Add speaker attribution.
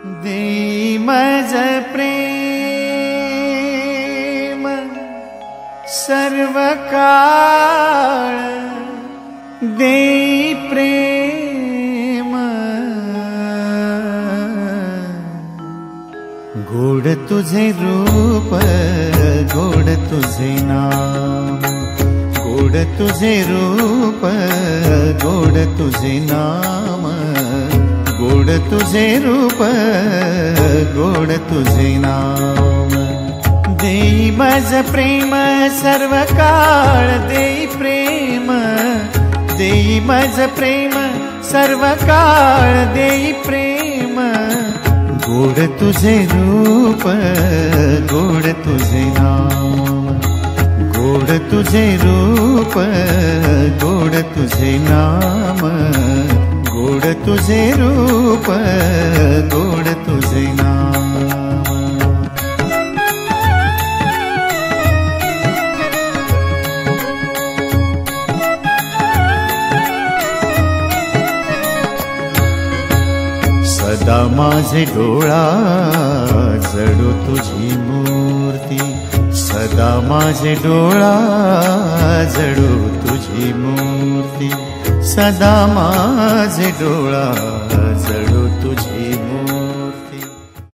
Speaker 1: देई मज प्रेम सर्व काळ, देई प्रेम गोड तुझे रूप, गोड तुझे नाम, गोड तुझे रूप, गोड तुझे नाम, गोड तुझे रूप, गोड तुझे नाम। देई मज प्रेम सर्व काळ, देई प्रेम, देई मज प्रेम सर्व काळ, देई प्रेम गोड तुझे रूप, गोड तुझे नाम, गोड तुझे रूप, गोड तुझे नाम, गोड तुझे रूप, गोड तुझे नाम। सदा माझे डोळा जडो तुझी मूर्ती, सदा माझे डोळा जडो तुझी मूर्ती, सदा माझे डोळा जडो